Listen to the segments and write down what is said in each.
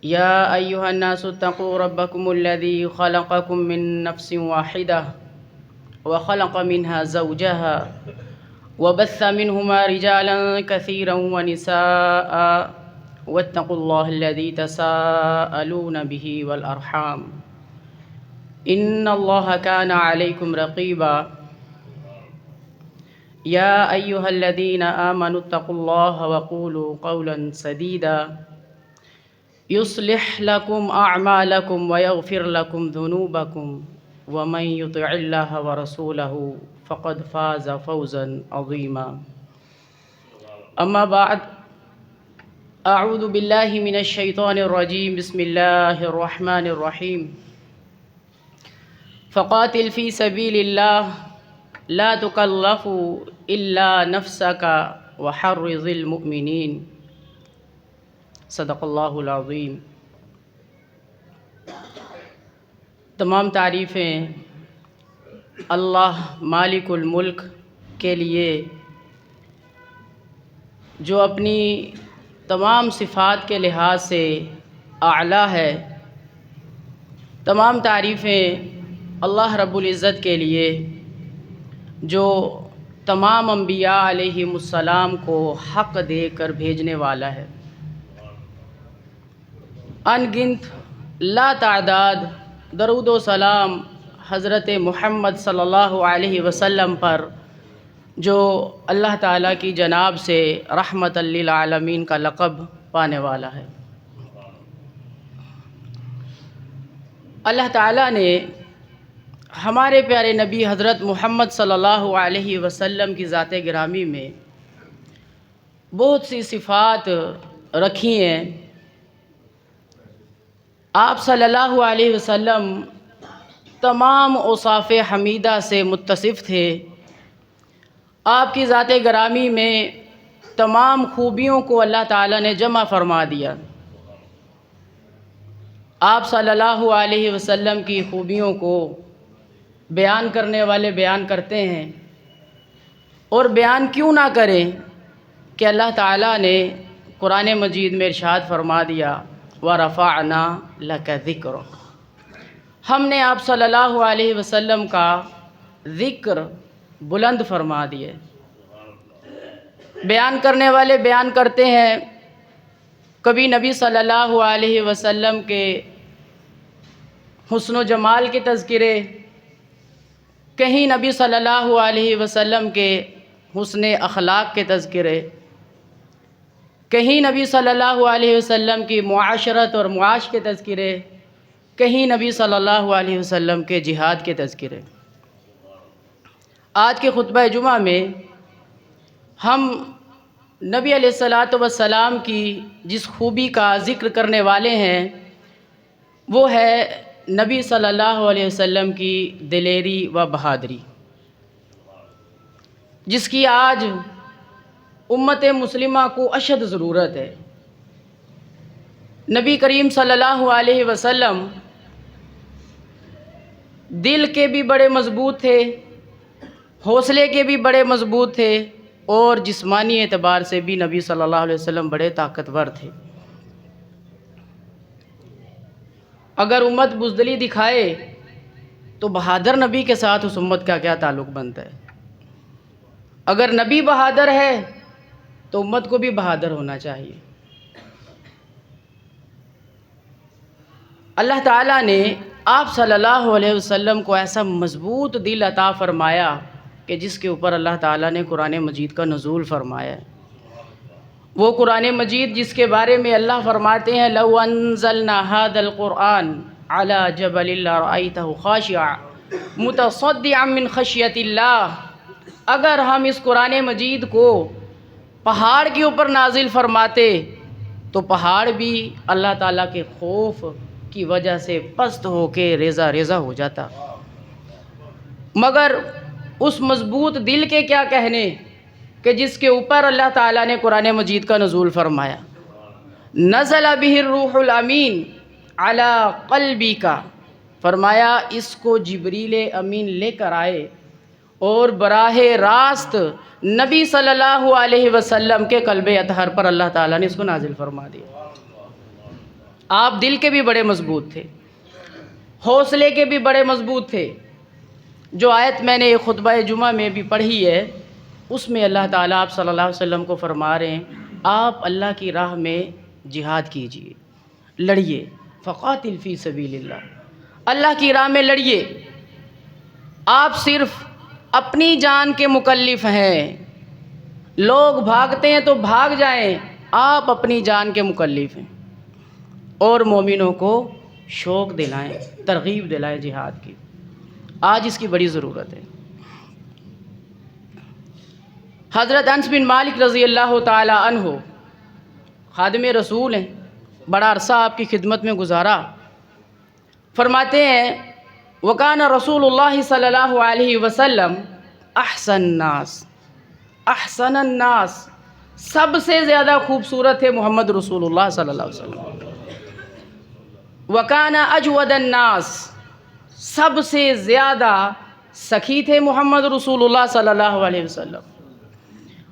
يا أيها الناس اتقوا ربكم الذي خلقكم من نفس واحدة وخلق منها زوجها وبث منهما رجالا كثيرا ونساء واتقوا الله الذي تساءلون به والأرحام إن الله كان عليكم رقيبا يا أيها الذين آمنوا اتقوا الله وقولوا قولا سديدا يصلح لكم أعمالكم ويغفر لكم ذنوبكم ومن يطع الله ورسوله فقد فاز فوزا عظيما أما بعد أعوذ بالله من الشيطان الرجيم بسم الله الرحمن الرحيم فقاتل في سبيل الله لا تكلف إلا نفسك وحرض المؤمنين صدق اللہ العظیم۔ تمام تعریفیں اللہ مالک الملک کے لیے جو اپنی تمام صفات کے لحاظ سے اعلیٰ ہے۔ تمام تعریفیں اللہ رب العزت کے لیے جو تمام انبیاء علیہم السلام کو حق دے کر بھیجنے والا ہے۔ ان گنت لا تعداد درود و سلام حضرت محمد صلی اللہ علیہ وسلم پر جو اللہ تعالیٰ کی جناب سے رحمت للعالمین کا لقب پانے والا ہے۔ اللہ تعالیٰ نے ہمارے پیارے نبی حضرت محمد صلی اللہ علیہ وسلم کی ذات گرامی میں بہت سی صفات رکھی ہیں۔ آپ صلی اللہ علیہ وسلم تمام اوصاف حمیدہ سے متصف تھے۔ آپ کی ذات گرامی میں تمام خوبیوں کو اللہ تعالیٰ نے جمع فرما دیا۔ آپ صلی اللہ علیہ وسلم کی خوبیوں کو بیان کرنے والے بیان کرتے ہیں، اور بیان کیوں نہ کریں کہ اللہ تعالیٰ نے قرآن مجید میں ارشاد فرما دیا وَرَفَعْنَا لَكَ ذِكْرَكَ، ہم نے آپ صلی اللہ علیہ وسلم کا ذکر بلند فرما دیے۔ بیان کرنے والے بیان کرتے ہیں، کبھی نبی صلی اللہ علیہ وسلم کے حسن و جمال کے تذکرے، کہیں نبی صلی اللہ علیہ وسلم کے حسن اخلاق کے تذکرے، کہیں نبی صلی اللہ علیہ وسلم کی معاشرت اور معاش کے تذکرے، کہیں نبی صلی اللہ علیہ وسلم کے جہاد کے تذکرے۔ آج کے خطبہ جمعہ میں ہم نبی علیہ الصلاۃ والسلام کی جس خوبی کا ذکر کرنے والے ہیں وہ ہے نبی صلی اللہ علیہ وسلم کی دلیری و بہادری، جس کی آج امت مسلمہ کو اشد ضرورت ہے۔ نبی کریم صلی اللہ علیہ وسلم دل کے بھی بڑے مضبوط تھے، حوصلے کے بھی بڑے مضبوط تھے، اور جسمانی اعتبار سے بھی نبی صلی اللہ علیہ وسلم بڑے طاقتور تھے۔ اگر امت بزدلی دکھائے تو بہادر نبی کے ساتھ اس امت کا کیا تعلق بنتا ہے؟ اگر نبی بہادر ہے تو امت کو بھی بہادر ہونا چاہیے۔ اللہ تعالیٰ نے آپ صلی اللہ علیہ وسلم کو ایسا مضبوط دل عطا فرمایا کہ جس کے اوپر اللہ تعالیٰ نے قرآن مجید کا نزول فرمایا ہے۔ وہ قرآن مجید جس کے بارے میں اللہ فرماتے ہیں لَوْ أَنزَلْنَا هَذَا الْقُرْآنَ عَلَى جَبَلٍ لَرَأَيْتَهُ خَاشِعًا مُتَصَدِّعًا مِّن خَشْيَةِ اللَّهِ، اگر ہم اس قرآن مجید کو پہاڑ کے اوپر نازل فرماتے تو پہاڑ بھی اللہ تعالیٰ کے خوف کی وجہ سے پست ہو کے ریزہ ریزہ ہو جاتا۔ مگر اس مضبوط دل کے کیا کہنے کہ جس کے اوپر اللہ تعالیٰ نے قرآن مجید کا نزول فرمایا۔ نزل بہ الروح الامین علی قلبی کا، فرمایا اس کو جبریل امین لے کر آئے اور براہ راست نبی صلی اللہ علیہ وسلم کے قلب اطہر پر اللہ تعالیٰ نے اس کو نازل فرما دیا۔ آپ دل کے بھی بڑے مضبوط تھے، حوصلے کے بھی بڑے مضبوط تھے۔ جو آیت میں نے خطبہ جمعہ میں بھی پڑھی ہے، اس میں اللہ تعالیٰ آپ صلی اللہ علیہ وسلم کو فرما رہے ہیں آپ اللہ کی راہ میں جہاد کیجئے، لڑیے، فقاتل فی سبیل اللہ، اللہ کی راہ میں لڑیے۔ آپ صرف اپنی جان کے مکلف ہیں، لوگ بھاگتے ہیں تو بھاگ جائیں، آپ اپنی جان کے مکلف ہیں، اور مومنوں کو شوق دلائیں، ترغیب دلائیں جہاد کی۔ آج اس کی بڑی ضرورت ہے۔ حضرت انس بن مالک رضی اللہ تعالی عنہ خادم رسول ہیں، بڑا عرصہ آپ کی خدمت میں گزارا۔ فرماتے ہیں وکان رسول اللہ صلی اللہ علیہ وسلم احسن الناس، سب سے زیادہ خوبصورت ہے محمد رسول اللہ صلی اللہ علیہ وسلم۔ وکان اجود الناس، سب سے زیادہ سخی تھے محمد رسول اللہ صلی اللہ علیہ وسلم۔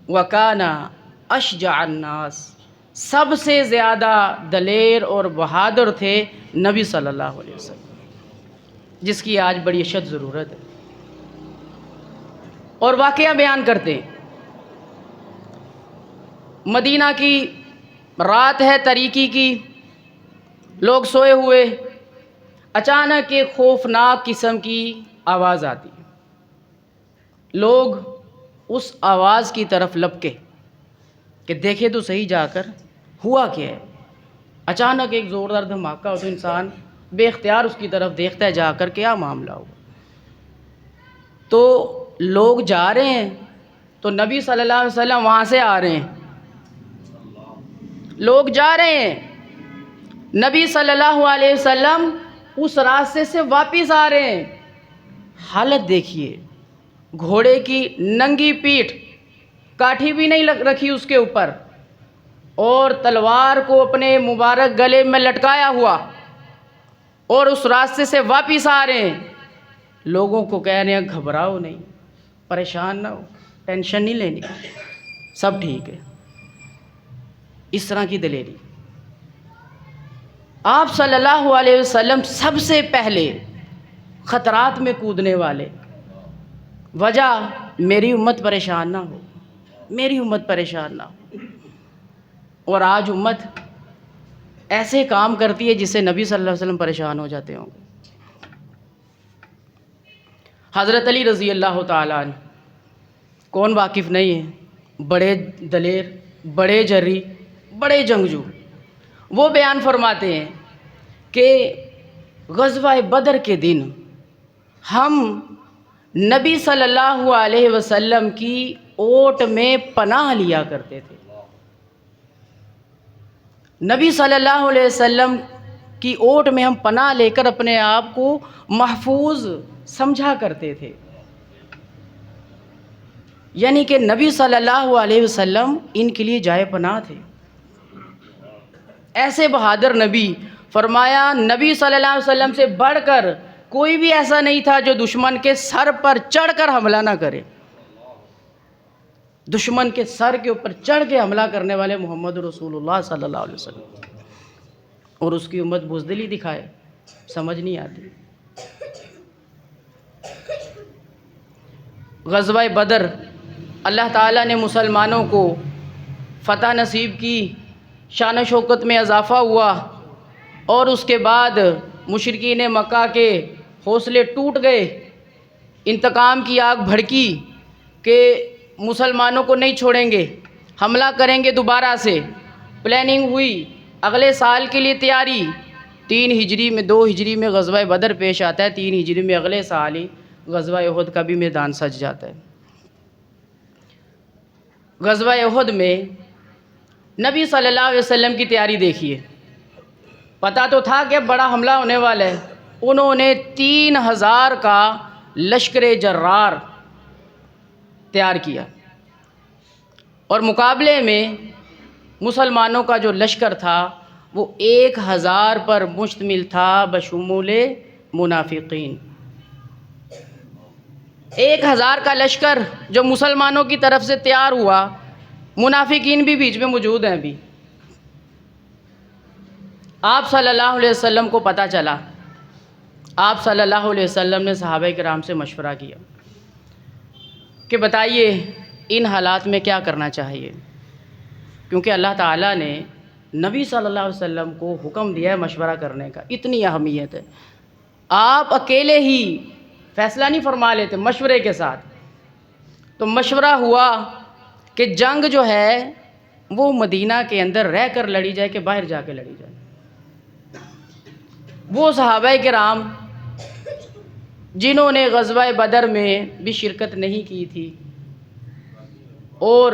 وکان اشجع الناس، سب سے زیادہ دلیر اور بہادر تھے نبی صلی اللہ علیہ وسلم، جس کی آج بڑی اشد ضرورت ہے۔ اور واقعہ بیان کرتے ہیں، مدینہ کی رات ہے، تاریکی کی، لوگ سوئے ہوئے، اچانک ایک خوفناک قسم کی آواز آتی ہے۔ لوگ اس آواز کی طرف لپکے کہ دیکھے تو صحیح جا کر ہوا کیا ہے۔ اچانک ایک زوردار دھماکہ ہو تو انسان بے اختیار اس کی طرف دیکھتا ہے جا کر کیا معاملہ ہوا۔ تو لوگ جا رہے ہیں تو نبی صلی اللہ علیہ وسلم وہاں سے آ رہے ہیں، لوگ جا رہے ہیں، نبی صلی اللہ علیہ وسلم اس راستے سے واپس آ رہے ہیں۔ حالت دیکھیے، گھوڑے کی ننگی پیٹھ، کاٹھی بھی نہیں رکھی اس کے اوپر، اور تلوار کو اپنے مبارک گلے میں لٹکایا ہوا، اور اس راستے سے واپس آ رہے ہیں۔ لوگوں کو کہہ رہے ہیں گھبراؤ نہیں، پریشان نہ ہو، ٹینشن نہیں لینی، سب ٹھیک ہے۔ اس طرح کی دلیری۔ آپ صلی اللہ علیہ وسلم سب سے پہلے خطرات میں کودنے والے، وجہ میری امت پریشان نہ ہو، میری امت پریشان نہ ہو۔ اور آج امت ایسے کام کرتی ہے جس سے نبی صلی اللہ علیہ وسلم پریشان ہو جاتے ہوں گے۔ حضرت علی رضی اللہ تعالیٰ عنہ، کون واقف نہیں ہے، بڑے دلیر، بڑے جری، بڑے جنگجو۔ وہ بیان فرماتے ہیں کہ غزوہ بدر کے دن ہم نبی صلی اللہ علیہ وسلم کی اوٹ میں پناہ لیا کرتے تھے۔ نبی صلی اللہ علیہ وسلم کی اوٹ میں ہم پناہ لے کر اپنے آپ کو محفوظ سمجھا کرتے تھے۔ یعنی کہ نبی صلی اللہ علیہ وسلم ان کے لیے جائے پناہ تھے۔ ایسے بہادر نبی، فرمایا نبی صلی اللہ علیہ وسلم سے بڑھ کر کوئی بھی ایسا نہیں تھا جو دشمن کے سر پر چڑھ کر حملہ نہ کرے۔ دشمن کے سر کے اوپر چڑھ کے حملہ کرنے والے محمد رسول اللہ صلی اللہ علیہ وسلم، اور اس کی امت بزدلی دکھائے، سمجھ نہیں آتی۔ غزوہ بدر اللہ تعالیٰ نے مسلمانوں کو فتح نصیب کی، شان و شوکت میں اضافہ ہوا، اور اس کے بعد مشرکین مکہ کے حوصلے ٹوٹ گئے، انتقام کی آگ بھڑکی کہ مسلمانوں کو نہیں چھوڑیں گے، حملہ کریں گے دوبارہ سے۔ پلاننگ ہوئی، اگلے سال کے لیے تیاری۔ 3 ہجری میں، 2 ہجری میں غزوہ بدر پیش آتا ہے، 3 ہجری میں اگلے سال ہی غزوہ احد کا بھی میدان سج جاتا ہے۔ غزوہ احد میں نبی صلی اللہ علیہ وسلم کی تیاری دیکھیے، پتہ تو تھا کہ بڑا حملہ ہونے والا ہے۔ انہوں نے 3000 کا لشکر جرار تیار کیا، اور مقابلے میں مسلمانوں کا جو لشکر تھا وہ 1000 پر مشتمل تھا بشمول منافقین۔ 1000 کا لشکر جو مسلمانوں کی طرف سے تیار ہوا، منافقین بھی بیچ میں موجود ہیں ابھی۔ آپ صلی اللہ علیہ وسلم کو پتہ چلا، آپ صلی اللہ علیہ وسلم نے صحابہ کرام سے مشورہ کیا کہ بتائیے ان حالات میں کیا کرنا چاہیے، کیونکہ اللہ تعالیٰ نے نبی صلی اللہ علیہ وسلم کو حکم دیا ہے مشورہ کرنے کا، اتنی اہمیت ہے۔ آپ اکیلے ہی فیصلہ نہیں فرما لیتے، مشورے کے ساتھ۔ تو مشورہ ہوا کہ جنگ جو ہے وہ مدینہ کے اندر رہ کر لڑی جائے کہ باہر جا کے لڑی جائے۔ وہ صحابہ کرام جنہوں نے غزوہ بدر میں بھی شرکت نہیں کی تھی، اور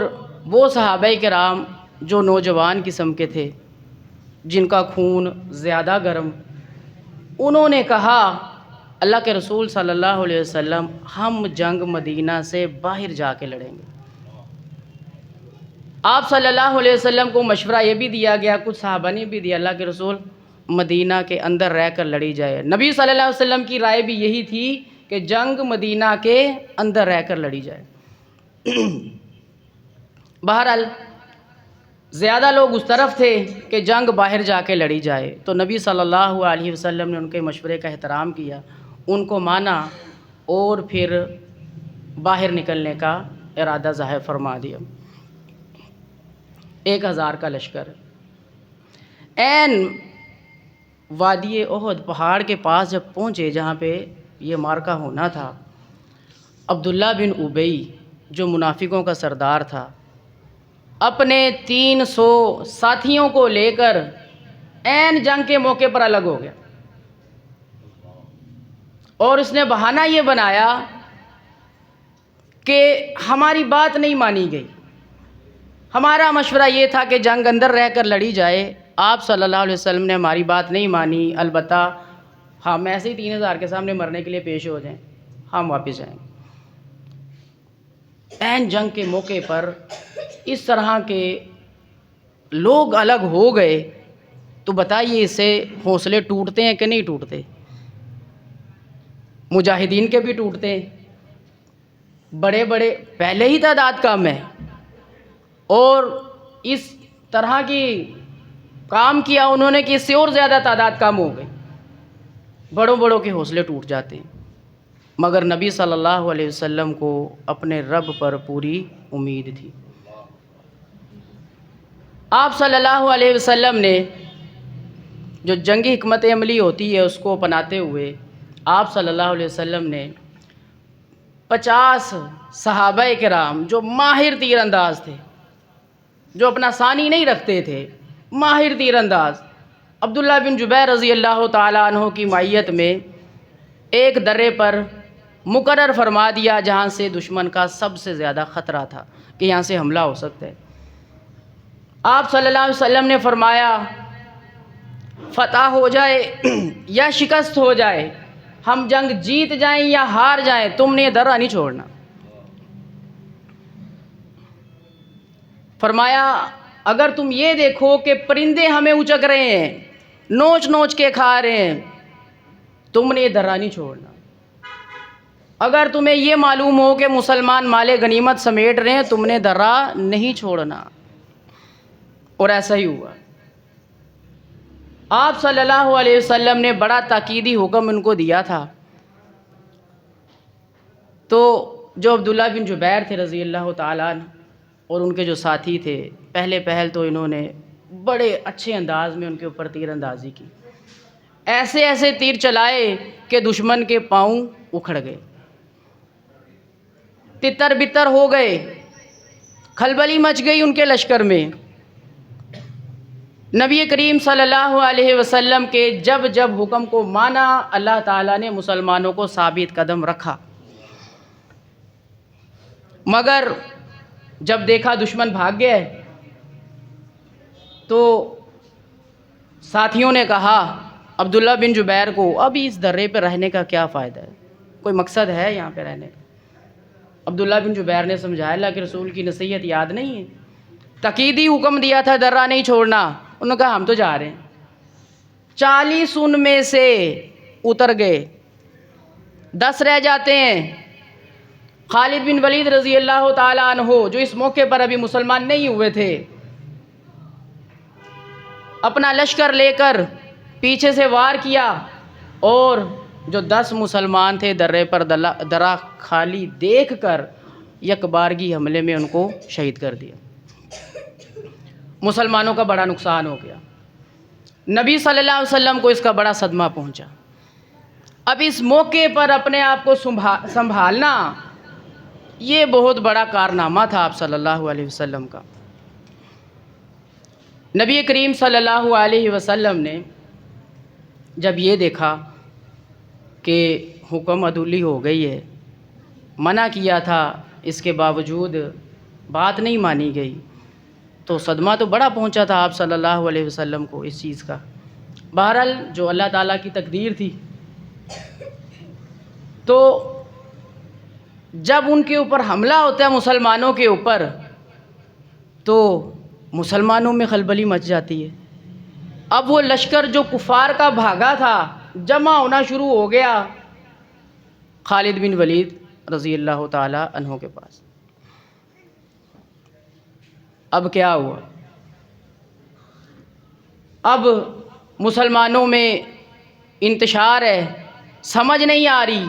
وہ صحابہ کرام جو نوجوان قسم کے تھے، جن کا خون زیادہ گرم، انہوں نے کہا اللہ کے رسول صلی اللہ علیہ وسلم ہم جنگ مدینہ سے باہر جا کے لڑیں گے۔ آپ صلی اللہ علیہ وسلم کو مشورہ یہ بھی دیا گیا، کچھ صحابہ نے بھی دیا، اللہ کے رسول مدینہ کے اندر رہ کر لڑی جائے۔ نبی صلی اللہ علیہ وسلم کی رائے بھی یہی تھی کہ جنگ مدینہ کے اندر رہ کر لڑی جائے۔ بہرحال زیادہ لوگ اس طرف تھے کہ جنگ باہر جا کے لڑی جائے، تو نبی صلی اللہ علیہ وسلم نے ان کے مشورے کا احترام کیا، ان کو مانا، اور پھر باہر نکلنے کا ارادہ ظاہر فرما دیا۔ 1000 کا لشکر عین وادی احد پہاڑ کے پاس جب پہنچے جہاں پہ یہ معرکہ ہونا تھا، عبداللہ بن ابی جو منافقوں کا سردار تھا، اپنے 300 ساتھیوں کو لے کر عین جنگ کے موقع پر الگ ہو گیا، اور اس نے بہانہ یہ بنایا کہ ہماری بات نہیں مانی گئی، ہمارا مشورہ یہ تھا کہ جنگ اندر رہ کر لڑی جائے، آپ صلی اللہ علیہ وسلم نے ہماری بات نہیں مانی، البتہ ہم ایسے ہی 3000 کے سامنے مرنے کے لیے پیش ہو جائیں، ہم واپس جائیں۔ عین جنگ کے موقع پر اس طرح کے لوگ الگ ہو گئے، تو بتائیے اس سے حوصلے ٹوٹتے ہیں کہ نہیں ٹوٹتے؟ مجاہدین کے بھی ٹوٹتے ہیں، بڑے بڑے پہلے ہی تعداد کم ہے، اور اس طرح کی کام کیا انہوں نے کہ اس سے اور زیادہ تعداد کم ہو گئی، بڑوں بڑوں کے حوصلے ٹوٹ جاتے ہیں۔ مگر نبی صلی اللہ علیہ وسلم کو اپنے رب پر پوری امید تھی۔ آپ صلی اللہ علیہ وسلم نے جو جنگی حکمت عملی ہوتی ہے اس کو اپناتے ہوئے آپ صلی اللہ علیہ وسلم نے 50 صحابہ کرام جو ماہر تیر انداز تھے، جو اپنا ثانی نہیں رکھتے تھے، ماہر تیر انداز، عبداللہ بن جبیر رضی اللہ تعالیٰ عنہ کی معیت میں ایک درے پر مقرر فرما دیا جہاں سے دشمن کا سب سے زیادہ خطرہ تھا کہ یہاں سے حملہ ہو سکتا ہے۔ آپ صلی اللہ علیہ وسلم نے فرمایا فتح ہو جائے یا شکست ہو جائے، ہم جنگ جیت جائیں یا ہار جائیں، تم نے یہ درہ نہیں چھوڑنا۔ فرمایا اگر تم یہ دیکھو کہ پرندے ہمیں اچک رہے ہیں، نوچ نوچ کے کھا رہے ہیں، تم نے یہ درہ نہیں چھوڑنا۔ اگر تمہیں یہ معلوم ہو کہ مسلمان مال غنیمت سمیٹ رہے ہیں، تم نے درہ نہیں چھوڑنا۔ اور ایسا ہی ہوا۔ آپ صلی اللہ علیہ وسلم نے بڑا تاکیدی حکم ان کو دیا تھا، تو جو عبداللہ بن جبیر تھے رضی اللہ تعالیٰ عنہ اور ان کے جو ساتھی تھے، پہل تو انہوں نے بڑے اچھے انداز میں ان کے اوپر تیر اندازی کی، ایسے ایسے تیر چلائے کہ دشمن کے پاؤں اکھڑ گئے، تتر بتر ہو گئے، کھلبلی مچ گئی ان کے لشکر میں۔ نبی کریم صلی اللہ علیہ وسلم کے جب جب حکم کو مانا، اللہ تعالیٰ نے مسلمانوں کو ثابت قدم رکھا، مگر جب دیکھا دشمن بھاگ گئے تو ساتھیوں نے کہا عبداللہ بن جبیر کو ابھی اس درے پہ رہنے کا کیا فائدہ ہے، کوئی مقصد ہے یہاں پہ رہنے کا؟ عبداللہ بن جبیر نے سمجھایا اللہ کے رسول کی نصیحت یاد نہیں ہے، تاکیدی حکم دیا تھا درہ نہیں چھوڑنا۔ انہوں نے کہا ہم تو جا رہے ہیں۔ 40 ان میں سے اتر گئے، 10 رہ جاتے ہیں۔ خالد بن ولید رضی اللہ تعالیٰ عنہ جو اس موقع پر ابھی مسلمان نہیں ہوئے تھے، اپنا لشکر لے کر پیچھے سے وار کیا اور جو 10 مسلمان تھے درے پر درا خالی دیکھ کر یک بارگی حملے میں ان کو شہید کر دیا۔ مسلمانوں کا بڑا نقصان ہو گیا۔ نبی صلی اللہ علیہ وسلم کو اس کا بڑا صدمہ پہنچا۔ اب اس موقع پر اپنے آپ کو سنبھالنا یہ بہت بڑا کارنامہ تھا آپ صلی اللہ علیہ وسلم کا۔ نبی کریم صلی اللہ علیہ وسلم نے جب یہ دیکھا کہ حکم عدولی ہو گئی ہے، منع کیا تھا، اس کے باوجود بات نہیں مانی گئی، تو صدمہ تو بڑا پہنچا تھا آپ صلی اللہ علیہ وسلم کو اس چیز کا۔ بہرحال جو اللہ تعالیٰ کی تقدیر تھی، تو جب ان کے اوپر حملہ ہوتا ہے مسلمانوں کے اوپر تو مسلمانوں میں خلبلی مچ جاتی ہے۔ اب وہ لشکر جو کفار کا بھاگا تھا جمع ہونا شروع ہو گیا خالد بن ولید رضی اللہ تعالی عنہ کے پاس۔ اب کیا ہوا؟ اب مسلمانوں میں انتشار ہے، سمجھ نہیں آ رہی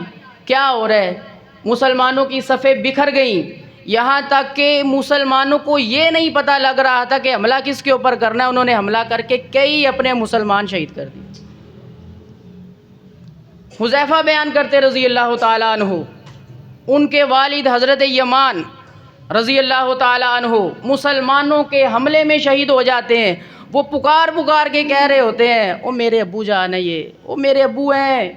کیا ہو رہا ہے، مسلمانوں کی صفیں بکھر گئیں، یہاں تک کہ مسلمانوں کو یہ نہیں پتہ لگ رہا تھا کہ حملہ کس کے اوپر کرنا ہے۔ انہوں نے حملہ کر کے کئی اپنے مسلمان شہید کر دیے۔ حذیفہ بیان کرتے رضی اللہ تعالیٰ عنہ، ان کے والد حضرت یمان رضی اللہ تعالیٰ عنہ مسلمانوں کے حملے میں شہید ہو جاتے ہیں۔ وہ پکار پکار کے کہہ رہے ہوتے ہیں، او میرے ابو جان ہے، یہ او میرے ابو ہیں،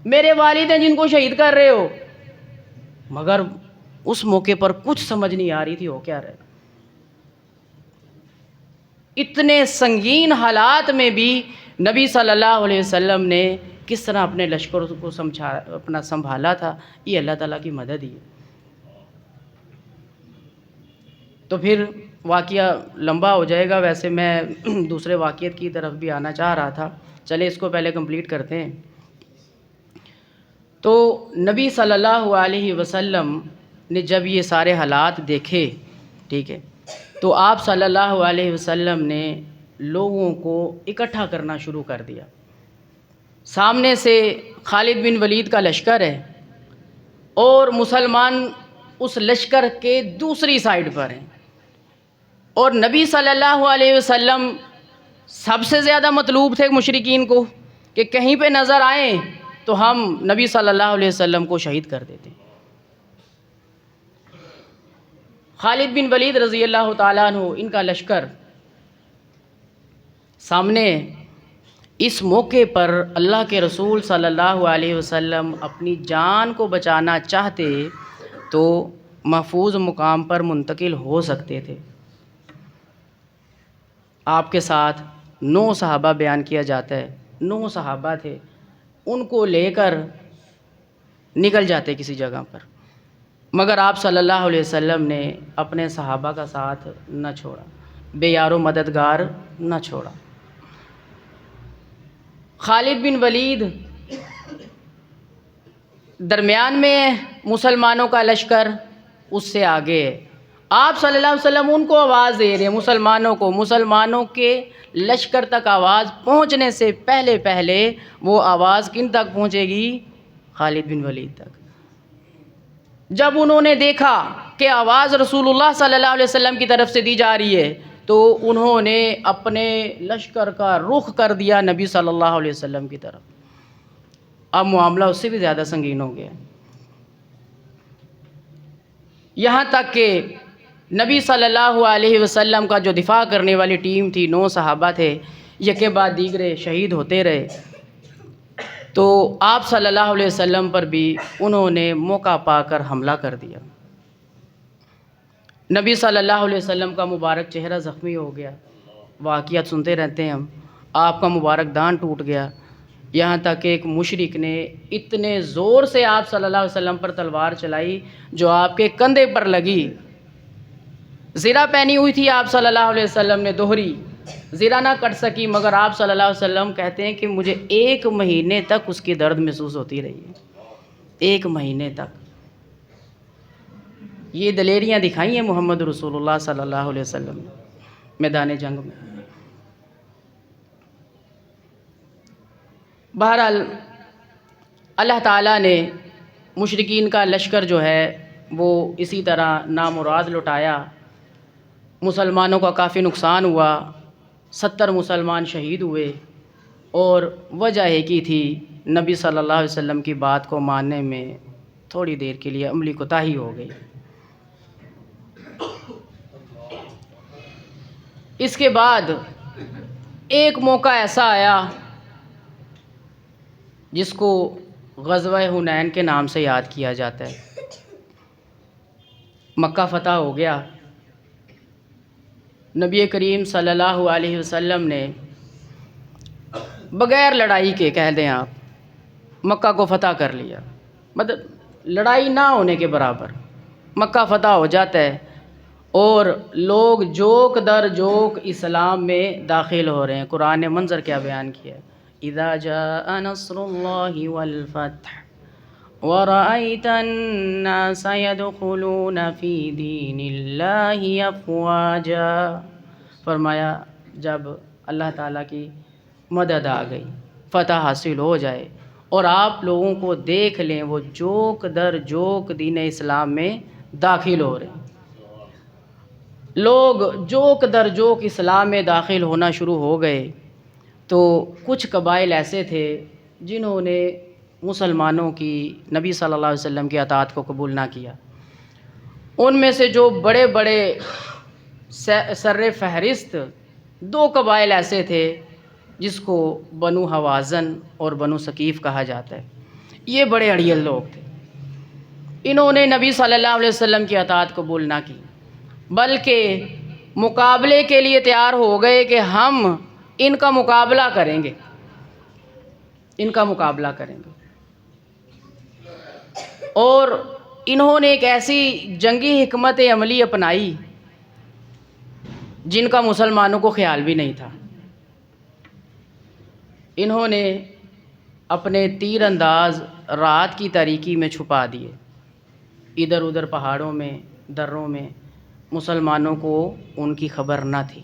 میرے والد ہیں جن کو شہید کر رہے ہو۔ مگر اس موقع پر کچھ سمجھ نہیں آ رہی تھی ہو کیا رہے۔ اتنے سنگین حالات میں بھی نبی صلی اللہ علیہ وسلم نے کس طرح اپنے لشکر کو اپنا سنبھالا تھا، یہ اللہ تعالیٰ کی مدد ہی ہے۔ تو پھر واقعہ لمبا ہو جائے گا، ویسے میں دوسرے واقعات کی طرف بھی آنا چاہ رہا تھا، چلے اس کو پہلے کمپلیٹ کرتے ہیں۔ تو نبی صلی اللہ علیہ وسلم نے جب یہ سارے حالات دیکھے، ٹھیک ہے، تو آپ صلی اللہ علیہ وسلم نے لوگوں کو اکٹھا کرنا شروع کر دیا۔ سامنے سے خالد بن ولید کا لشکر ہے اور مسلمان اس لشکر کے دوسری سائیڈ پر ہیں، اور نبی صلی اللہ علیہ وسلم سب سے زیادہ مطلوب تھے مشرکین کو کہ کہیں پہ نظر آئیں تو ہم نبی صلی اللہ علیہ وسلم کو شہید کر دیتے۔ خالد بن ولید رضی اللہ تعالیٰ عنہ ان کا لشکر سامنے، اس موقع پر اللہ کے رسول صلی اللہ علیہ وسلم اپنی جان کو بچانا چاہتے تو محفوظ مقام پر منتقل ہو سکتے تھے۔ آپ کے ساتھ 9 صحابہ بیان کیا جاتا ہے، 9 صحابہ تھے، ان کو لے کر نکل جاتے کسی جگہ پر، مگر آپ صلی اللہ علیہ وسلم نے اپنے صحابہ کا ساتھ نہ چھوڑا، بے یار و مددگار نہ چھوڑا۔ خالد بن ولید درمیان میں مسلمانوں کا لشکر اس سے آگے ہے، آپ صلی اللہ علیہ وسلم ان کو آواز دے رہے ہیں، مسلمانوں کے لشکر تک آواز پہنچنے سے پہلے وہ آواز کن تک پہنچے گی؟ خالد بن ولید تک۔ جب انہوں نے دیکھا کہ آواز رسول اللہ صلی اللہ علیہ وسلم کی طرف سے دی جا رہی ہے تو انہوں نے اپنے لشکر کا رخ کر دیا نبی صلی اللہ علیہ وسلم کی طرف۔ اب معاملہ اس سے بھی زیادہ سنگین ہو گیا، یہاں تک کہ نبی صلی اللہ علیہ وسلم کا جو دفاع کرنے والی ٹیم تھی، 9 صحابہ تھے، یکے بعد دیگرے شہید ہوتے رہے۔ تو آپ صلی اللہ علیہ وسلم پر بھی انہوں نے موقع پا کر حملہ کر دیا۔ نبی صلی اللہ علیہ وسلم کا مبارک چہرہ زخمی ہو گیا، واقعات سنتے رہتے ہیں ہم، آپ کا مبارک دان ٹوٹ گیا، یہاں تک کہ ایک مشرک نے اتنے زور سے آپ صلی اللہ علیہ وسلم پر تلوار چلائی جو آپ کے کندھے پر لگی۔ زرہ پہنی ہوئی تھی آپ صلی اللہ علیہ وسلم نے دوہری، زرہ نہ کٹ سکی، مگر آپ صلی اللہ علیہ وسلم کہتے ہیں کہ مجھے 1 مہینے تک اس کی درد محسوس ہوتی رہی ہے، 1 مہینے تک۔ یہ دلیریاں دکھائی ہیں محمد رسول اللہ صلی اللہ علیہ وسلم نے میدان جنگ میں۔ بہرحال اللہ تعالیٰ نے مشرکین کا لشکر جو ہے وہ اسی طرح نامراد لٹایا، مسلمانوں کا کافی نقصان ہوا، 70 مسلمان شہید ہوئے، اور وجہ ایک ہی تھی، نبی صلی اللہ علیہ وسلم کی بات کو ماننے میں تھوڑی دیر کے لیے عملی کوتاہی ہو گئی۔ اس کے بعد ایک موقع ایسا آیا جس کو غزوہ حنین کے نام سے یاد کیا جاتا ہے۔ مکہ فتح ہو گیا، نبی کریم صلی اللہ علیہ وسلم نے بغیر لڑائی کے کہہ دیں آپ مکہ کو فتح کر لیا، مطلب لڑائی نہ ہونے کے برابر مکہ فتح ہو جاتا ہے، اور لوگ جوک در جوک اسلام میں داخل ہو رہے ہیں۔ قرآن نے منظر کیا بیان کیا ہے، اذا جاء نصر اللہ والفتح ورأيت الناس يدخلون في دين اللہ افواجا، فرمایا جب اللہ تعالیٰ کی مدد آ گئی، فتح حاصل ہو جائے اور آپ لوگوں کو دیکھ لیں وہ جوک در جوک دین اسلام میں داخل ہو رہے ہیں، لوگ جوک در جوک اسلام میں داخل ہونا شروع ہو گئے، تو کچھ قبائل ایسے تھے جنہوں نے مسلمانوں کی نبی صلی اللہ علیہ وسلم کی اطاعت کو قبول نہ کیا۔ ان میں سے جو بڑے بڑے سر فہرست 2 قبائل ایسے تھے جس کو بنو حوازن اور بنو ثقیف کہا جاتا ہے۔ یہ بڑے اڑیل لوگ تھے، انہوں نے نبی صلی اللہ علیہ وسلم کی اطاعت قبول نہ کی، بلکہ مقابلے کے لیے تیار ہو گئے کہ ہم ان کا مقابلہ کریں گے، ان کا مقابلہ کریں گے، اور انہوں نے ایک ایسی جنگی حکمت عملی اپنائی جن کا مسلمانوں کو خیال بھی نہیں تھا۔ انہوں نے اپنے تیر انداز رات کی تاریکی میں چھپا دیے، ادھر ادھر پہاڑوں میں، دروں میں، مسلمانوں کو ان کی خبر نہ تھی۔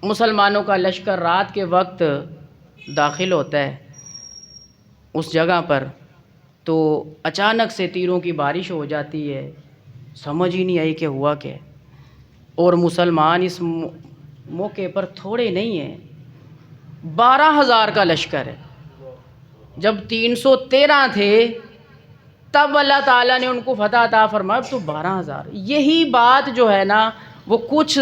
مسلمانوں کا لشکر رات کے وقت داخل ہوتا ہے اس جگہ پر، تو اچانک سے تیروں کی بارش ہو جاتی ہے، سمجھ ہی نہیں آئی کہ ہوا کیا، اور مسلمان اس موقع پر تھوڑے نہیں ہیں، 12,000 کا لشکر ہے۔ جب 313 تھے تب اللہ تعالیٰ نے ان کو فتح عطا فرمایا، تو 12,000۔ یہی بات جو ہے نا وہ کچھ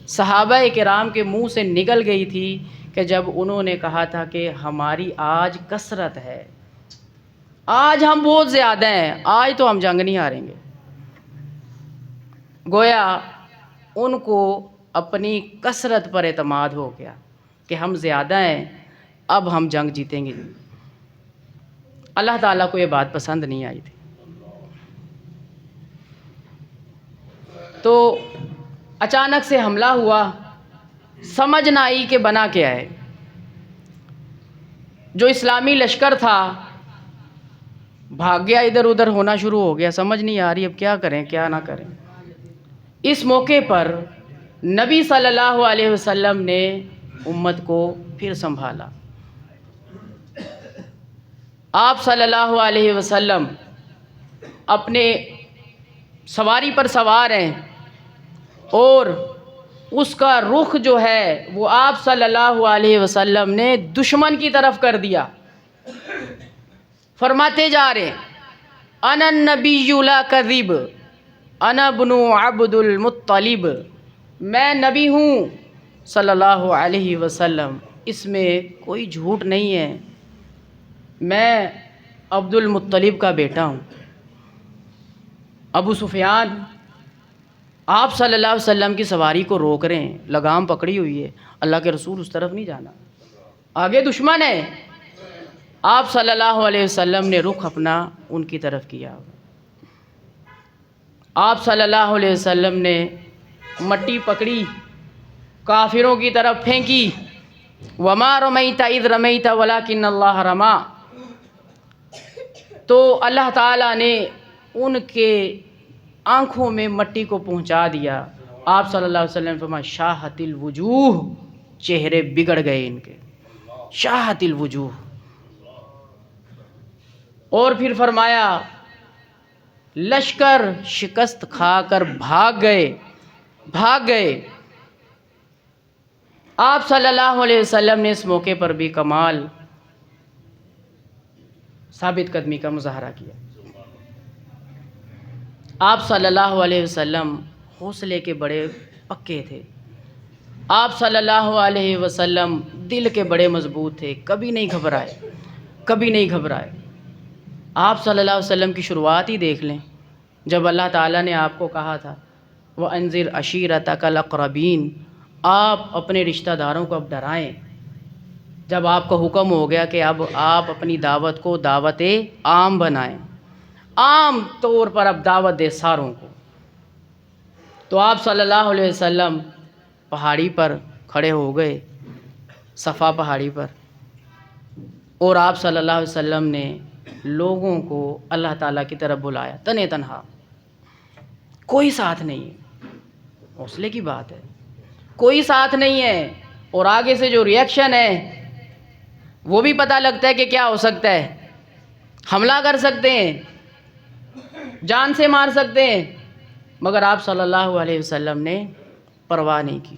صحابہ کرام کے منہ سے نکل گئی تھی کہ جب انہوں نے کہا تھا کہ ہماری آج کثرت ہے، آج ہم بہت زیادہ ہیں، آج تو ہم جنگ نہیں ہاریں گے۔ گویا ان کو اپنی کثرت پر اعتماد ہو گیا کہ ہم زیادہ ہیں، اب ہم جنگ جیتیں گے۔ اللہ تعالیٰ کو یہ بات پسند نہیں آئی تھی، تو اچانک سے حملہ ہوا، سمجھ نہ آئی کہ بنا کیا ہے۔ جو اسلامی لشکر تھا بھاگ گیا، ادھر ادھر ہونا شروع ہو گیا، سمجھ نہیں آ رہی اب کیا کریں کیا نہ کریں۔ اس موقع پر نبی صلی اللہ علیہ وسلم نے امت کو پھر سنبھالا۔ آپ صلی اللہ علیہ وسلم اپنے سواری پر سوار ہیں، اور اس کا رخ جو ہے وہ آپ صلی اللہ علیہ وسلم نے دشمن کی طرف کر دیا، فرماتے جا رہے انا النبی لا کذب انا ابن عبد المطلب، میں نبی ہوں صلی اللہ علیہ وسلم، اس میں کوئی جھوٹ نہیں ہے، میں عبد المطلب کا بیٹا ہوں۔ ابو سفیان آپ صلی اللہ علیہ وسلم کی سواری کو روک رہے ہیں، لگام پکڑی ہوئی ہے، اللہ کے رسول اس طرف نہیں جانا، آگے دشمن ہے۔ آپ صلی اللہ علیہ وسلم نے رخ اپنا ان کی طرف کیا، آپ صلی اللہ علیہ وسلم نے مٹی پکڑی، کافروں کی طرف پھینکی، وما رمیت اذ رمیت ولکن اللہ رما، تو اللہ تعالیٰ نے ان کے آنکھوں میں مٹی کو پہنچا دیا۔ آپ صلی اللہ علیہ وسلم نے فرمایا شاہت الوجوہ، چہرے بگڑ گئے ان کے، شاہت الوجوہ۔ اور پھر فرمایا لشکر شکست کھا کر بھاگ گئے۔ آپ صلی اللہ علیہ وسلم نے اس موقع پر بھی کمال ثابت قدمی کا مظاہرہ کیا۔ آپ صلی اللہ علیہ وسلم حوصلے کے بڑے پکے تھے، آپ صلی اللہ علیہ وسلم دل کے بڑے مضبوط تھے، کبھی نہیں گھبرائے۔ آپ صلی اللہ علیہ وسلم کی شروعات ہی دیکھ لیں، جب اللہ تعالیٰ نے آپ کو کہا تھا وَأَنذِرْ عَشِيرَتَكَ الْأَقْرَبِينَ، آپ اپنے رشتہ داروں کو اب ڈرائیں۔ جب آپ کا حکم ہو گیا کہ اب آپ اپنی دعوت کو دعوت عام بنائیں، عام طور پر اب دعوت دے ساروں کو، تو آپ صلی اللہ علیہ وسلم پہاڑی پر کھڑے ہو گئے، صفا پہاڑی پر، اور آپ صلی اللہ علیہ وسلم نے لوگوں کو اللہ تعالیٰ کی طرف بلایا، تنے تنہا، کوئی ساتھ نہیں ہے۔ حوصلے کی بات ہے، کوئی ساتھ نہیں ہے، اور آگے سے جو ریئیکشن ہے وہ بھی پتہ لگتا ہے کہ کیا ہو سکتا ہے، حملہ کر سکتے ہیں، جان سے مار سکتے ہیں، مگر آپ صلی اللہ علیہ وسلم نے پرواہ نہیں کی۔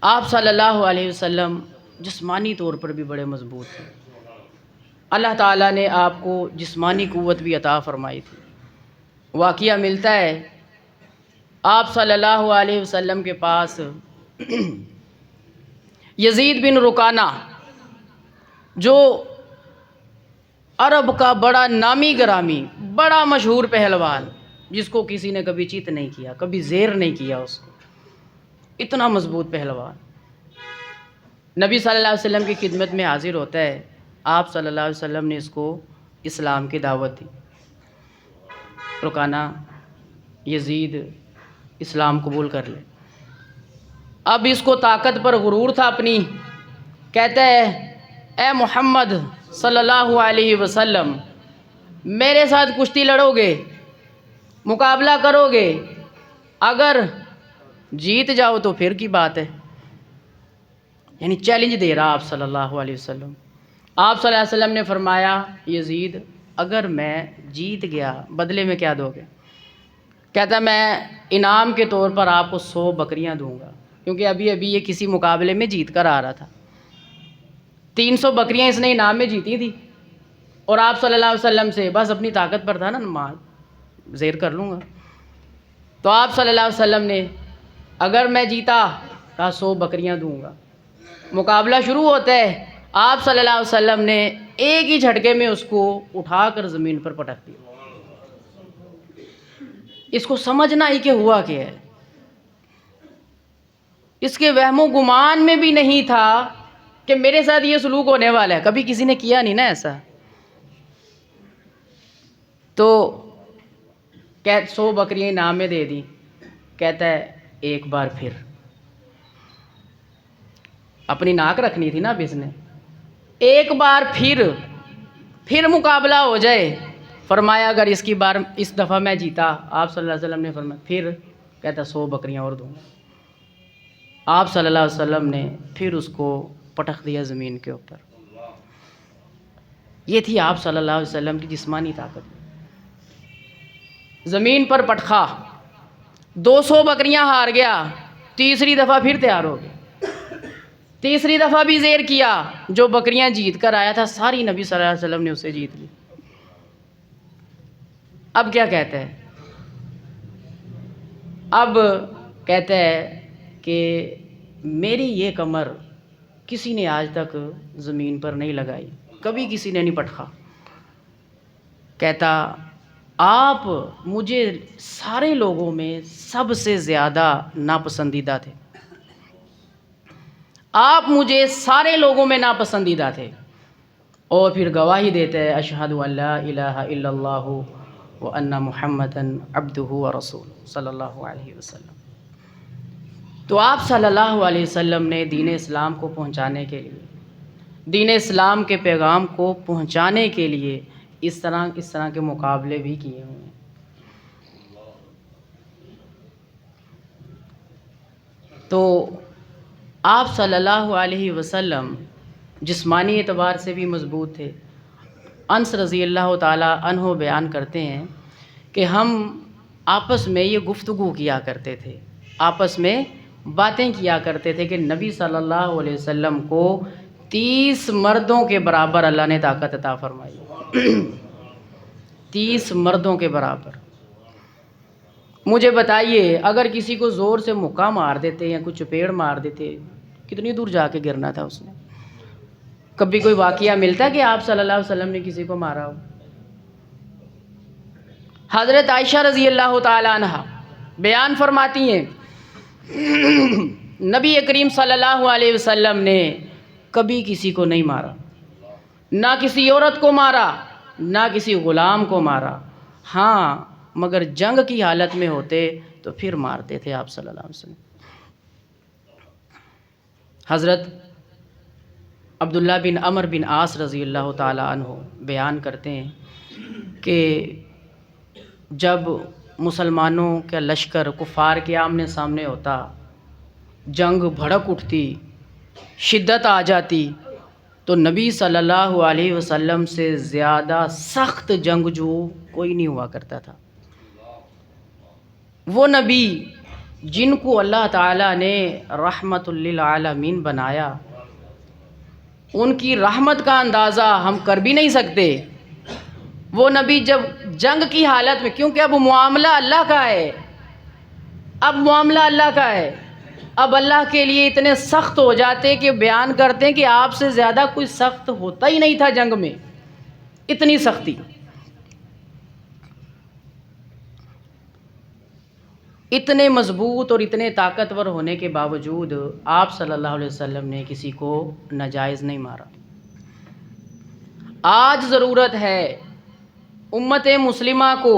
آپ صلی اللہ علیہ وسلم جسمانی طور پر بھی بڑے مضبوط تھے، اللہ تعالیٰ نے آپ کو جسمانی قوت بھی عطا فرمائی تھی۔ واقعہ ملتا ہے آپ صلی اللہ علیہ وسلم کے پاس یزید بن رکانہ، جو عرب کا بڑا نامی گرامی، بڑا مشہور پہلوان، جس کو کسی نے کبھی چیت نہیں کیا، کبھی زیر نہیں کیا اس کو، اتنا مضبوط پہلوان، نبی صلی اللہ علیہ وسلم کی خدمت میں حاضر ہوتا ہے۔ آپ صلی اللہ علیہ وسلم نے اس کو اسلام کی دعوت دی، رکانہ یزید اسلام قبول کر لے۔ اب اس کو طاقت پر غرور تھا اپنی، کہتا ہے اے محمد صلی اللہ علیہ وسلم، میرے ساتھ کشتی لڑو گے، مقابلہ کرو گے، اگر جیت جاؤ تو پھر کی بات ہے، یعنی چیلنج دے رہا آپ صلی اللہ علیہ وسلم۔ آپ صلی اللہ علیہ وسلم نے فرمایا یزید اگر میں جیت گیا بدلے میں کیا دو گے؟ کہتا میں انعام کے طور پر آپ کو 100 بکریاں دوں گا، کیونکہ ابھی یہ کسی مقابلے میں جیت کر آ رہا تھا، 300 بکریاں اس نے انعام میں جیتی تھی، اور آپ صلی اللہ علیہ وسلم سے بس اپنی طاقت پر تھا نا، مال زیر کر لوں گا، تو آپ صلی اللہ علیہ وسلم نے اگر میں جیتا کہا 100 بکریاں دوں گا۔ مقابلہ شروع ہوتا ہے، آپ صلی اللہ علیہ وسلم نے ایک ہی جھٹکے میں اس کو اٹھا کر زمین پر پٹک دیا۔ اس کو سمجھنا ہی کہ ہوا کیا ہے، اس کے وہم و گمان میں بھی نہیں تھا کہ میرے ساتھ یہ سلوک ہونے والا ہے، کبھی کسی نے کیا نہیں نا ایسا۔ تو 100 بکریاں انعام میں دے دی، کہتا ہے ایک بار پھر، اپنی ناک رکھنی تھی نا اب اس نے، ایک بار پھر مقابلہ ہو جائے۔ فرمایا اگر اس دفعہ میں جیتا، آپ صلی اللہ علیہ وسلم نے فرمایا پھر، کہتا 100 بکریاں اور دوں گا۔ آپ صلی اللہ علیہ وسلم نے پھر اس کو پٹخ دیا زمین کے اوپر۔ یہ تھی آپ صلی اللہ علیہ وسلم کی جسمانی طاقت، زمین پر پٹخا، 200 بکریاں ہار گیا، تیسری دفعہ پھر تیار ہو گیا، تیسری دفعہ بھی زیر کیا، جو بکریاں جیت کر آیا تھا ساری نبی صلی اللہ علیہ وسلم نے اسے جیت لی۔ اب کیا کہتا ہے؟ اب کہتا ہے کہ میری یہ کمر کسی نے آج تک زمین پر نہیں لگائی، کبھی کسی نے نہیں پٹخا۔ کہتا آپ مجھے سارے لوگوں میں سب سے زیادہ ناپسندیدہ تھے، آپ مجھے سارے لوگوں میں ناپسندیدہ تھے۔ اور پھر گواہی دیتے ہیں اشہد ان لا الہ الا اللہ وان محمدا عبدہ ورسولہ صلی اللہ علیہ وسلم۔ تو آپ صلی اللہ علیہ وسلم نے دین اسلام کو پہنچانے کے لیے، دین اسلام کے پیغام کو پہنچانے کے لیے اس طرح کے مقابلے بھی کیے ہوئے ہیں۔ تو آپ صلی اللہ علیہ وسلم جسمانی اعتبار سے بھی مضبوط تھے۔ انس رضی اللہ تعالیٰ عنہ بیان کرتے ہیں کہ ہم آپس میں یہ گفتگو کیا کرتے تھے، آپس میں باتیں کیا کرتے تھے کہ نبی صلی اللہ علیہ وسلم کو 30 مردوں کے برابر اللہ نے طاقت عطا فرمائی 30 مردوں کے برابر۔ مجھے بتائیے اگر کسی کو زور سے مکہ مار دیتے یا کچھ چپیڑ مار دیتے، کتنی دور جا کے گرنا تھا اس نے؟ کبھی کوئی واقعہ ملتا ہے کہ آپ صلی اللہ علیہ وسلم نے کسی کو مارا ہو؟ حضرت عائشہ رضی اللہ تعالی عنہ بیان فرماتی ہیں نبی کریم صلی اللہ علیہ وسلم نے کبھی کسی کو نہیں مارا، نہ کسی عورت کو مارا، نہ کسی غلام کو مارا، ہاں مگر جنگ کی حالت میں ہوتے تو پھر مارتے تھے آپ صلی اللہ علیہ وسلم۔ حضرت عبداللہ بن عمر بن عاص رضی اللہ تعالی عنہ بیان کرتے ہیں کہ جب مسلمانوں کا لشکر کفار کے آمنے سامنے ہوتا، جنگ بھڑک اٹھتی، شدت آ جاتی، تو نبی صلی اللہ علیہ وسلم سے زیادہ سخت جنگجو کوئی نہیں ہوا کرتا تھا۔ وہ نبی جن کو اللہ تعالیٰ نے رحمت للعالمین بنایا، ان کی رحمت کا اندازہ ہم کر بھی نہیں سکتے۔ وہ نبی جب جنگ کی حالت میں، کیونکہ اب معاملہ اللہ کا ہے، اب معاملہ اللہ کا ہے، اب اللہ کے لیے اتنے سخت ہو جاتے کہ بیان کرتے ہیں کہ آپ سے زیادہ کوئی سخت ہوتا ہی نہیں تھا جنگ میں، اتنی سختی۔ اتنے مضبوط اور اتنے طاقتور ہونے کے باوجود آپ صلی اللہ علیہ وسلم نے کسی کو ناجائز نہیں مارا۔ آج ضرورت ہے امت مسلمہ کو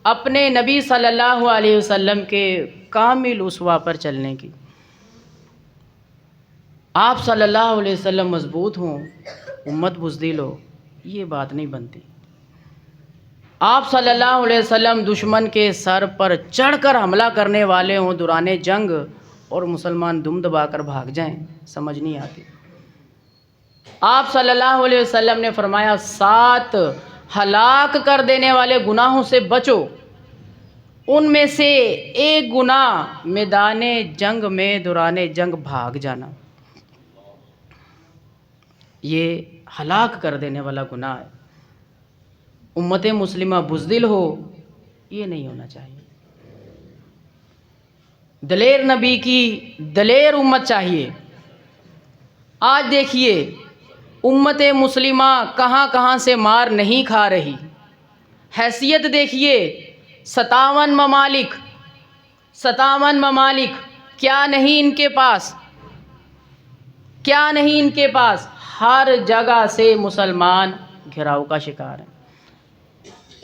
اپنے نبی صلی اللہ علیہ وسلم کے کامل اسوہ پر چلنے کی۔ آپ صلی اللہ علیہ وسلم مضبوط ہوں، امت بزدل ہو، یہ بات نہیں بنتی۔ آپ صلی اللہ علیہ وسلم دشمن کے سر پر چڑھ کر حملہ کرنے والے ہوں دوران جنگ اور مسلمان دم دبا کر بھاگ جائیں، سمجھ نہیں آتی۔ آپ صلی اللہ علیہ وسلم نے فرمایا 7 ہلاک کر دینے والے گناہوں سے بچو، ان میں سے ایک گناہ میدان جنگ میں دوران جنگ بھاگ جانا، یہ ہلاک کر دینے والا گناہ ہے۔ امت مسلمہ بزدل ہو، یہ نہیں ہونا چاہیے۔ دلیر نبی کی دلیر امت چاہیے۔ آج دیکھیے امت مسلمہ کہاں کہاں سے مار نہیں کھا رہی، حیثیت دیکھیے 57 ممالک، کیا نہیں ان کے پاس، کیا نہیں ان کے پاس، ہر جگہ سے مسلمان گھراؤ کا شکار ہیں۔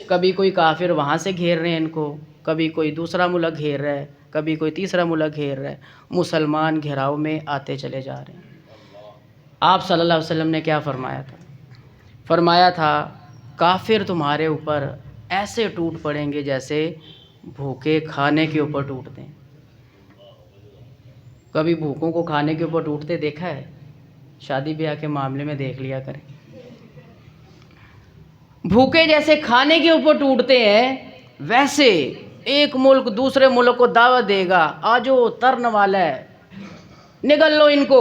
کبھی کوئی کافر وہاں سے گھیر رہے ہیں ان کو، کبھی کوئی دوسرا ملک گھیر رہا ہے، کبھی کوئی تیسرا ملک گھیر رہا ہے، مسلمان گھیراؤ میں آتے چلے جا رہے ہیں۔ آپ صلی اللہ علیہ وسلم نے کیا فرمایا تھا؟ فرمایا تھا کافر تمہارے اوپر ایسے ٹوٹ پڑیں گے جیسے بھوکے کھانے کے اوپر ٹوٹتے ہیں۔ کبھی بھوکوں کو کھانے کے اوپر ٹوٹتے دیکھا ہے؟ شادی بیاہ کے معاملے میں دیکھ لیا کریں، بھوکے جیسے کھانے کے اوپر ٹوٹتے ہیں، ویسے ایک ملک دوسرے ملک کو دعوت دے گا، آجو ترن والا ہے، نگل لو ان کو،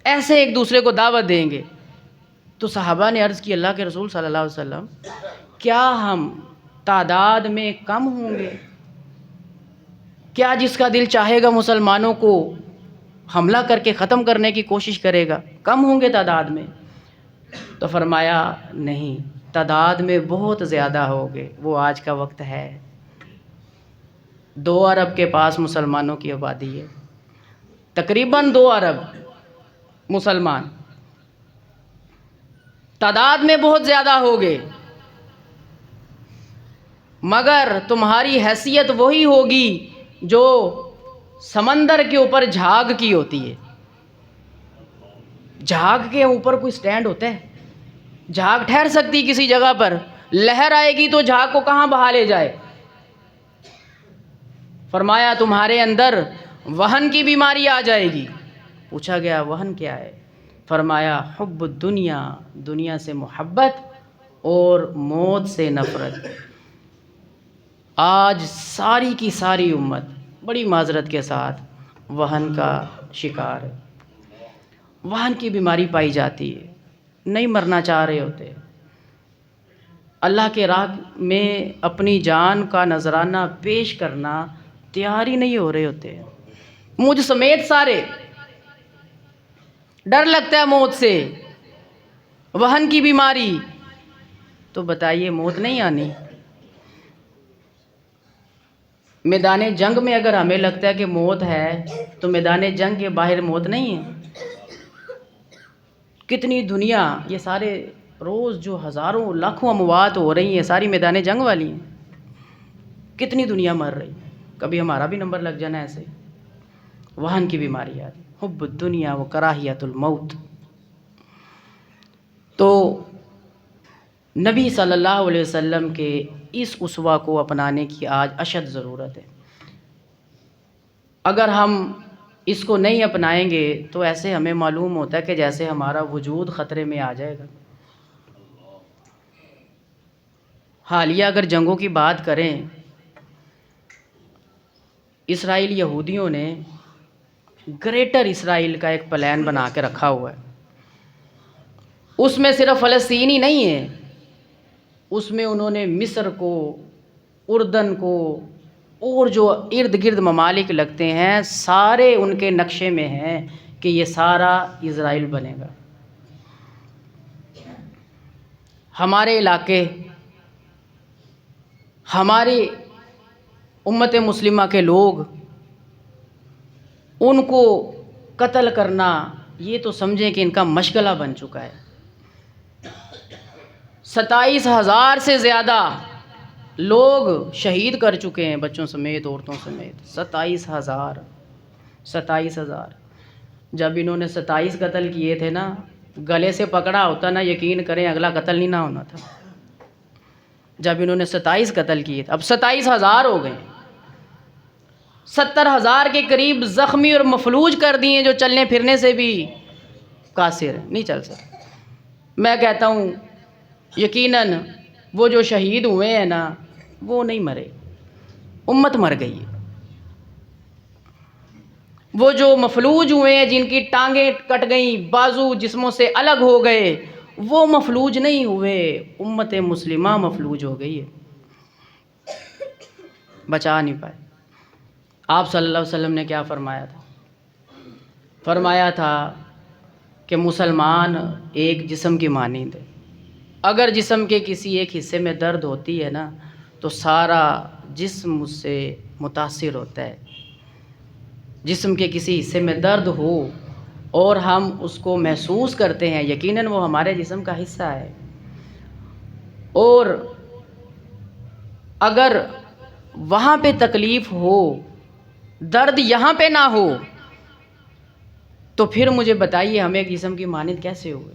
ایسے ایک دوسرے کو دعوت دیں گے۔ تو صحابہ نے عرض کی اللہ کے رسول صلی اللہ علیہ وسلم کیا ہم تعداد میں کم ہوں گے؟ کیا جس کا دل چاہے گا مسلمانوں کو حملہ کر کے ختم کرنے کی کوشش کرے گا، کم ہوں گے تعداد میں؟ تو فرمایا نہیں، تعداد میں بہت زیادہ ہوگے، وہ آج کا وقت ہے۔ 2 ارب کے پاس مسلمانوں کی آبادی ہے، تقریباً 2 ارب مسلمان، تعداد میں بہت زیادہ ہوگے، مگر تمہاری حیثیت وہی ہوگی جو سمندر کے اوپر جھاگ کی ہوتی ہے۔ جھاگ کے اوپر کوئی سٹینڈ ہوتا ہے؟ جھاگ ٹھہر سکتی کسی جگہ پر؟ لہر آئے گی تو جھاگ کو کہاں بہا لے جائے؟ فرمایا تمہارے اندر وہن کی بیماری آ جائے گی۔ پوچھا گیا وہن کیا ہے؟ فرمایا حب الدنیا، دنیا سے محبت اور موت سے نفرت۔ آج ساری کی ساری امت بڑی معذرت کے ساتھ وہن کا شکار ہے، وہن کی بیماری پائی جاتی ہے، نہیں مرنا چاہ رہے ہوتے، اللہ کے راہ میں اپنی جان کا نذرانہ پیش کرنا تیار ہی نہیں ہو رہے ہوتے، مجھ سمیت سارے۔ ڈر لگتا ہے موت سے، وہن کی بیماری، تو بتائیے موت نہیں آنی؟ میدان جنگ میں اگر ہمیں لگتا ہے کہ موت ہے تو میدان جنگ کے باہر موت نہیں ہے؟ کتنی دنیا، یہ سارے روز جو ہزاروں لاکھوں اموات ہو رہی ہیں ساری میدان جنگ والی ہیں، کتنی دنیا مر رہی، کبھی ہمارا بھی نمبر لگ جانا ایسے۔ وہن کی بیماری آتی، حب الدنیا و کراہیت الموت۔ تو نبی صلی اللہ علیہ وسلم کے اس اسوہ کو اپنانے کی آج اشد ضرورت ہے۔ اگر ہم اس کو نہیں اپنائیں گے تو ایسے ہمیں معلوم ہوتا ہے کہ جیسے ہمارا وجود خطرے میں آ جائے گا۔ حالیہ اگر جنگوں کی بات کریں، اسرائیل یہودیوں نے گریٹر اسرائیل کا ایک پلان بنا کے رکھا ہوا ہے۔ اس میں صرف فلسطین ہی نہیں ہے، اس میں انہوں نے مصر کو، اردن کو اور جو ارد گرد ممالک لگتے ہیں سارے ان کے نقشے میں ہیں کہ یہ سارا اسرائیل بنے گا۔ ہمارے علاقے، ہماری امت مسلمہ کے لوگ، ان کو قتل کرنا یہ تو سمجھیں کہ ان کا مشغلہ بن چکا ہے۔ 27,000 سے زیادہ لوگ شہید کر چکے ہیں، بچوں سمیت عورتوں سمیت 27,000۔ جب انہوں نے 27 قتل کیے تھے نا، گلے سے پکڑا ہوتا نا، یقین کریں اگلا قتل نہیں نہ ہونا تھا۔ جب انہوں نے 27 قتل کیے تھے، اب 27,000 ہو گئے، 70,000 کے قریب زخمی اور مفلوج کر دیے، جو چلنے پھرنے سے بھی قاصر نہیں چل سکتے۔ میں کہتا ہوں یقیناً وہ جو شہید ہوئے ہیں نا وہ نہیں مرے، امت مر گئی ہے۔ وہ جو مفلوج ہوئے ہیں، جن کی ٹانگیں کٹ گئیں، بازو جسموں سے الگ ہو گئے، وہ مفلوج نہیں ہوئے، امت مسلمہ مفلوج ہو گئی ہے، بچا نہیں پائے۔ آپ صلی اللہ علیہ وسلم نے کیا فرمایا تھا؟ فرمایا تھا کہ مسلمان ایک جسم کی مانند ہے، اگر جسم کے کسی ایک حصے میں درد ہوتی ہے نا تو سارا جسم اس سے متاثر ہوتا ہے۔ جسم کے کسی حصے میں درد ہو اور ہم اس کو محسوس کرتے ہیں، یقیناً وہ ہمارے جسم کا حصہ ہے۔ اور اگر وہاں پہ تکلیف ہو، درد یہاں پہ نہ ہو، تو پھر مجھے بتائیے ہم ایک جسم کی مانند کیسے ہوئے؟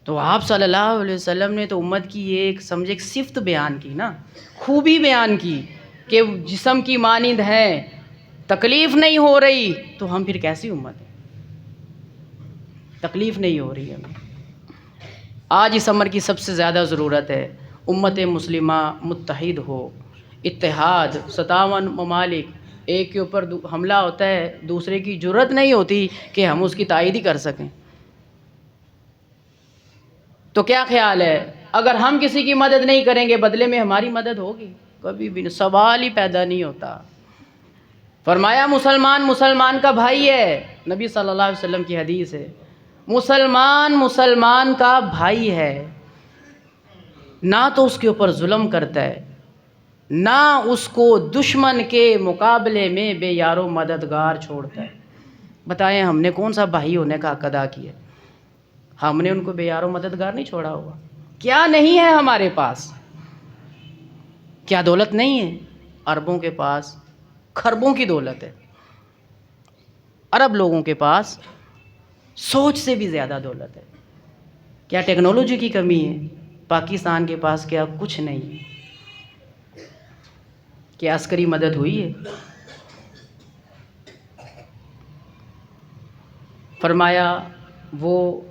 تو آپ صلی اللہ علیہ وسلم نے تو امت کی ایک سمجھے ایک صفت بیان کی نا، خوبی بیان کی کہ جسم کی مانند ہے، تکلیف نہیں ہو رہی، تو ہم پھر کیسی امت ہے؟ تکلیف نہیں ہو رہی ہمیں۔ آج اس امر کی سب سے زیادہ ضرورت ہے، امت مسلمہ متحد ہو، اتحاد۔ 57 ممالک ایک کے اوپر حملہ ہوتا ہے، دوسرے کی جرات نہیں ہوتی کہ ہم اس کی تائید ہی کر سکیں۔ تو کیا خیال ہے اگر ہم کسی کی مدد نہیں کریں گے بدلے میں ہماری مدد ہوگی؟ کبھی بھی نہیں، سوال ہی پیدا نہیں ہوتا۔ فرمایا مسلمان مسلمان کا بھائی ہے، نبی صلی اللہ علیہ وسلم کی حدیث ہے، مسلمان مسلمان کا بھائی ہے، نہ تو اس کے اوپر ظلم کرتا ہے، نہ اس کو دشمن کے مقابلے میں بے یار و مددگار چھوڑتا ہے۔ بتائیں ہم نے کون سا بھائی ہونے کا حق ادا کیا؟ ہم نے ان کو بے یار و مددگار نہیں چھوڑا ہوا۔ کیا نہیں ہے ہمارے پاس؟ کیا دولت نہیں ہے؟ عربوں کے پاس خربوں کی دولت ہے، عرب لوگوں کے پاس سوچ سے بھی زیادہ دولت ہے۔ کیا ٹیکنالوجی کی کمی ہے؟ پاکستان کے پاس کیا کچھ نہیں ہے؟ کیا عسکری مدد ہوئی ہے؟ فرمایا وہ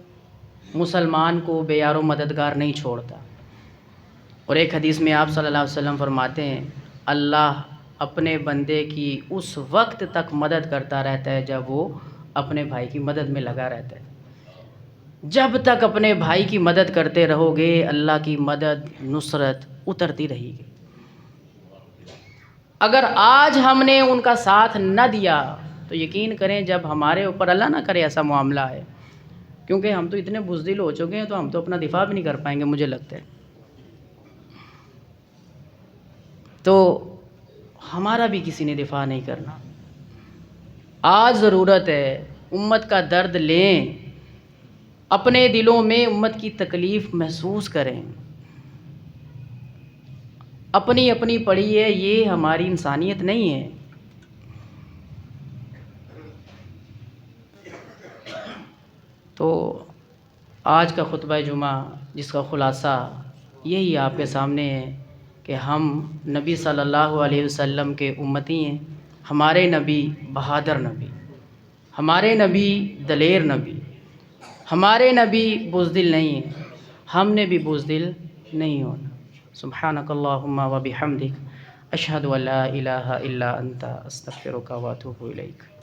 مسلمان کو بے یار و مددگار نہیں چھوڑتا۔ اور ایک حدیث میں آپ صلی اللہ علیہ وسلم فرماتے ہیں اللہ اپنے بندے کی اس وقت تک مدد کرتا رہتا ہے جب وہ اپنے بھائی کی مدد میں لگا رہتا ہے۔ جب تک اپنے بھائی کی مدد کرتے رہو گے اللہ کی مدد نصرت اترتی رہے گی۔ اگر آج ہم نے ان کا ساتھ نہ دیا تو یقین کریں جب ہمارے اوپر اللہ نہ کرے ایسا معاملہ ہے، کیونکہ ہم تو اتنے بزدل ہو چکے ہیں تو ہم تو اپنا دفاع بھی نہیں کر پائیں گے مجھے لگتا ہے۔ تو ہمارا بھی کسی نے دفاع نہیں کرنا۔ آج ضرورت ہے امت کا درد لیں، اپنے دلوں میں امت کی تکلیف محسوس کریں۔ اپنی اپنی پڑی ہے، یہ ہماری انسانیت نہیں ہے۔ تو آج کا خطبہ جمعہ جس کا خلاصہ یہی آپ کے سامنے ہے کہ ہم نبی صلی اللہ علیہ وسلم کے امتی ہیں۔ ہمارے نبی بہادر نبی، ہمارے نبی دلیر نبی، ہمارے نبی بزدل نہیں ہیں، ہم نے بھی بزدل نہیں ہونا۔ سبحانک اللہم و بحمدک اشہد ان لا الہ الا انت استغفرک و اتوب الیک۔